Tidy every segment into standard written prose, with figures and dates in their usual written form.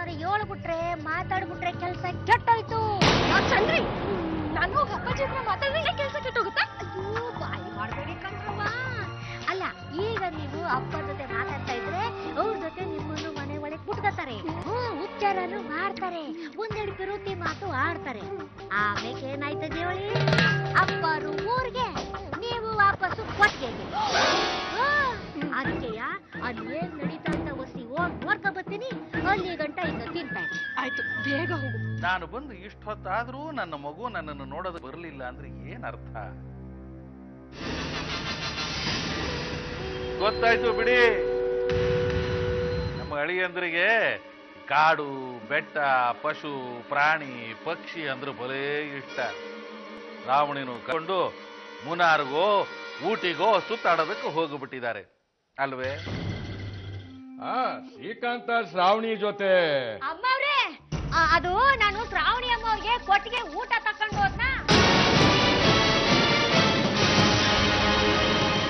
ಏನಾರು ಹೇಳ್ಬಿಟ್ರೆ ಮಾತಾಡ್ಬಿಟ್ರೆ ಕೆಲಸ ಕೆಟ್ಟೋಯ್ತು. ಚಂದ್ರಿ, ನಾನು ಅಪ್ಪಾಜಿ ಹತ್ರ ಮಾತಾಡಿದ್ರೆ ಕೆಲಸ ಕೆಟ್ಟೋಗುತ್ತಾ? ಅಯ್ಯೋ ಬಾಯಿ ಮಾಡ್ಬೇಡಿ ಕಣ್ರವ್ವ. ಅಲ್ಲ, ಈಗ ನೀವು ಅಪ್ಪನ ಜೊತೆ ಮಾತಾಡ್ತಾ ಇದ್ರೆ ಅವ್ರ ಜೊತೆ ನಿಮ್ಮನ್ನು ಮನೆ ಒಳಗೆ ಬಿಟ್ಕೊತಾರೆ, ಉಪಚಾರನು ಮಾಡ್ತಾರೆ, ಒಂದೆರಡು ಪಿರುತಿ ಮಾತು ಆಡ್ತಾರೆ. ಆಮೇಲೆ ಏನಾಯ್ತದೆ ಹೇಳಿ, ಅಪ್ಪರು ಊರಿಗೆ, ನೀವು ವಾಪಸ್ಸು ಕೊಟ್ಟಿಗೆ. ಅದಕ್ಕೆಯ ಅಲ್ಲಿ ಏನ್ ನಡೀತಾ ಅಂತ ಒಸಿ ಹೋಗಿ ನೋಡ್ಕೊ ಬರ್ತೀನಿ. ಅಲ್ಲಿ ಗಂಟ ಇನ್ನು ತಿಂತಾ ಇದ್ದೀನಿ. ಆಯ್ತು, ಬೇಗ ಹೋಗು. ನಾನು ಬಂದು ಇಷ್ಟೊತ್ತಾದ್ರೂ ನನ್ನ ಮಗು ನನ್ನನ್ನು ನೋಡೋದು ಬರಲಿಲ್ಲ ಅಂದ್ರೆ ಏನ್ ಅರ್ಥ? ಗೊತ್ತಾಯ್ತು ಬಿಡಿ. ನಮ್ಮ ಅಳಿಯಂದ್ರಿಗೆ ಕಾಡು, ಬೆಟ್ಟ, ಪಶು, ಪ್ರಾಣಿ, ಪಕ್ಷಿ ಅಂದ್ರೆ ಬಲೇ ಇಷ್ಟ. ರಾವಣಿನು ಕಂಡು ಮುನಾರ್ಗೋ ಊಟಿಗೋ ಸುತ್ತಾಡೋದಕ್ಕೆ ಹೋಗ್ಬಿಟ್ಟಿದ್ದಾರೆ ಅಲ್ವೇ? ಶ್ರೀಕಾಂತ ಶ್ರಾವಣಿ ಜೊತೆ. ಅಮ್ಮವ್ರೆ, ಅದು ನಾನು ಶ್ರಾವಣಿ ಅಮ್ಮವ್ರಿಗೆ ಕೊಟ್ಟಿಗೆ ಊಟ ತಕೊಂಡು ಹೋದ್ನ,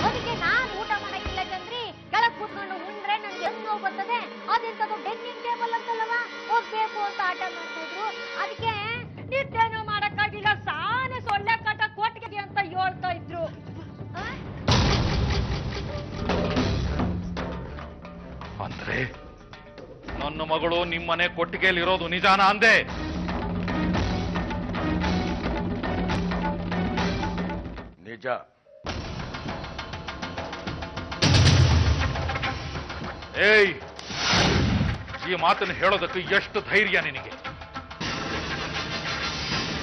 ಅದಕ್ಕೆ ನಾನು ಊಟ ಮಾಡಕ್ಕಿಲ್ಲ ಚಂದ್ರಿ. ಕೆಳಗ್ ಕೂತ್ಕೊಂಡು ಉಂಡ್ರೆ ನನ್ಗೆ ಎಷ್ಟು ನೋವು ಬರ್ತದೆ. ಅದೆಂತದು ಡೈನಿಂಗ್ ಟೇಬಲ್ ಅಂತಲ್ಲವ, ಹೋಗ್ಬೇಕು ಅಂತ ಆಟ ಮಾಡ್ತಾ ಇದ್ರು. ಅದಕ್ಕೆ ನಿದ್ದೆನೂ ಮಾಡಕ್ಕಾಗಿಲ್ಲ, ಸಾನೆ ಸೊಳ್ಳೆ ಕಾಟ ಕೊಟ್ಟಿಗೆ ಅಂತ ಹೇಳ್ತಾ ಇದ್ರು. ಅಂದ್ರೆ ನನ್ನ ಮಗಳು ನಿಮ್ಮನೆ ಕೊಟ್ಟಿಗೆಯಲ್ಲಿರೋದು ನಿಜಾನ ಅಂದೆ? ನಿಜ. ಏಯ್, ಈ ಮಾತನ್ನು ಹೇಳೋದಕ್ಕೆ ಎಷ್ಟು ಧೈರ್ಯ ನಿನಗೆ?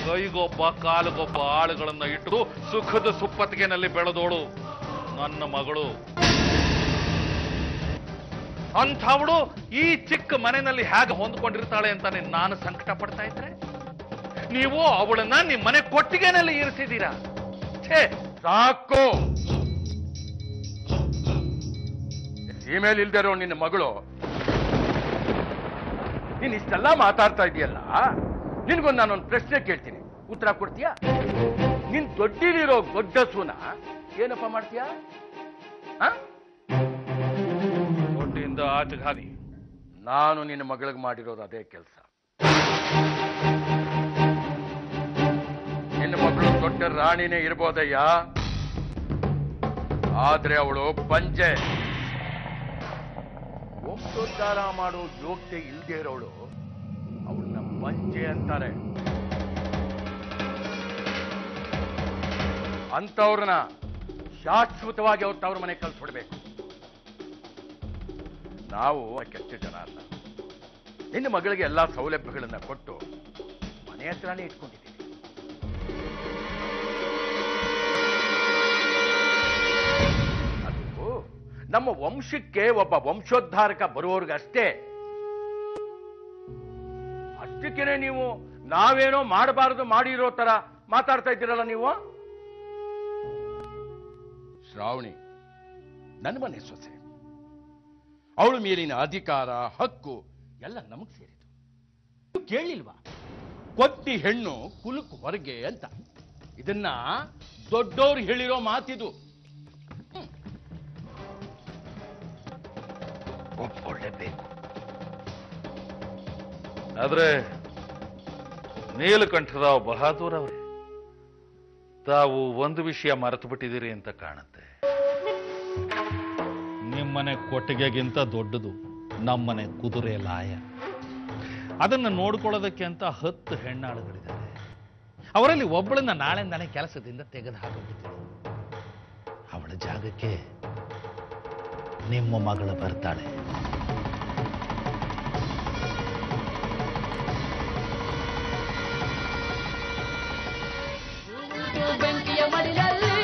ಕೈಗೊಬ್ಬ ಕಾಲುಗೊಬ್ಬ ಆಳುಗಳನ್ನ ಇಟ್ಟು ಸುಖದ ಸುಪ್ಪತ್ತಿಗೆನಲ್ಲಿ ಬೆಳೆದೋಳು ನನ್ನ ಮಗಳು. ಅಂಥವಳು ಈ ಚಿಕ್ಕ ಮನೆಯಲ್ಲಿ ಹೇಗೆ ಹೊಂದ್ಕೊಂಡಿರ್ತಾಳೆ ಅಂತ ನಾನು ಸಂಕಟ ಪಡ್ತಾ ಇದ್ರೆ, ನೀವು ಅವಳನ್ನ ನಿಮ್ಮ ಮನೆ ಕೊಟ್ಟಿಗೆನಲ್ಲಿ ಇರಿಸಿದ್ದೀರಾ. ಛೇ, ಸಾಕು. ಇಮೇಲ್ ಇಲ್ದಿರೋ ನಿನ್ನ ಮಗಳು ನೀನ್ ಇಷ್ಟೆಲ್ಲ ಮಾತಾಡ್ತಾ ಇದೆಯಲ್ಲ, ನಿನ್ಗೊಂದು ನಾನೊಂದು ಪ್ರಶ್ನೆ ಕೇಳ್ತೀನಿ, ಉತ್ತರ ಕೊಡ್ತೀಯಾ? ನಿನ್ ದೊಡ್ಡಿಲಿರೋ ಗೊಡ್ಡಸುನ ಏನಪ್ಪ ಮಾಡ್ತೀಯಾ? ದೊಡ್ಡಿಯಿಂದ ಆಚೆಗೆ ಹಾದಿ. ನಾನು ನಿನ್ನ ಮಗಳಿಗೆ ಮಾಡಿರೋದು ಅದೇ ಕೆಲಸ. ನಿನ್ನ ಮಗಳು ದೊಡ್ಡ ರಾಣಿನೇ ಇರ್ಬೋದಯ್ಯ, ಆದ್ರೆ ಅವಳು ಪಂಜೆ. ವಂಶೋದ್ಧಾರ ಮಾಡೋ ಯೋಗ್ಯತೆ ಇಲ್ದೇ ಇರೋಳು ಅವಳನ್ನ ಪಂಜೆ ಅಂತಾರೆ. ಅಂತವ್ರನ್ನ ಶಾಶ್ವತವಾಗಿ ಅವ್ರ ತವ್ರ ಮನೆ ಕಳ್ಸ್ಬಿಡ್ಬೇಕು. ನಾವು ಕೆಟ್ಟ ಜನ ಅಲ್ಲ. ನಿನ್ನ ಮಗಳಿಗೆ ಎಲ್ಲಾ ಸೌಲಭ್ಯಗಳನ್ನ ಕೊಟ್ಟು ಮನೆ ಹತ್ರನೇ ಇಟ್ಕೊಂಡಿದ್ದೀವಿ. ಅದು ನಮ್ಮ ವಂಶಕ್ಕೆ ಒಬ್ಬ ವಂಶೋದ್ಧಾರಕ ಬರುವವ್ರಿಗಷ್ಟೇ. ಅಷ್ಟಕ್ಕೇನೆ ನೀವು ನಾವೇನೋ ಮಾಡಬಾರದು ಮಾಡಿರೋ ತರ ಮಾತಾಡ್ತಾ ಇದ್ದೀರಲ್ಲ ನೀವು. ಶ್ರಾವಣಿ ನನ್ನ ಮನೆ ಸೊಸೆ, ಅವಳ ಮೇಲಿನ ಅಧಿಕಾರ ಹಕ್ಕು ಎಲ್ಲ ನಮಗ್ ಸೇರಿತು. ಕೇಳಿಲ್ವಾ? ಕೊಟ್ಟಿ ಹೆಣ್ಣು ಕುಲುಕು ಹೊರಗೆ ಅಂತ. ಇದನ್ನ ದೊಡ್ಡೋರು ಹೇಳಿರೋ ಮಾತಿದು. ಒಪ್ಕೊಳ್ಳೇಬೇಕು. ಆದ್ರೆ ನೀಲಕಂಠರಾವ್ ಬಹಾದೂರ್ ಅವರೇ, ತಾವು ಒಂದು ವಿಷಯ ಮರೆತು ಬಿಟ್ಟಿದ್ದೀರಿ ಅಂತ ಕಾಣುತ್ತೆ. ನಿಮ್ಮನೆ ಕೊಟ್ಟಿಗೆಗಿಂತ ದೊಡ್ಡದು ನಮ್ಮನೆ ಕುದುರೆ ಲಾಯ. ಅದನ್ನು ನೋಡ್ಕೊಳ್ಳೋದಕ್ಕೆ ಅಂತ 10 ಹೆಣ್ಣಾಳುಗಳಿದ್ದಾರೆ. ಅವರಲ್ಲಿ ಒಬ್ಬಳನ್ನ ನಾಳೆಂದಾನೆ ಕೆಲಸದಿಂದ ತೆಗೆದು ಹಾಕಿಬಿಡ್ತೀನಿ. ಅವಳ ಜಾಗಕ್ಕೆ ನಿಮ್ಮ ಮಗಳು ಬರ್ತಾಳೆ. ಬೆಂಕಿಯ ಮಡಿಲಲ್ಲಿ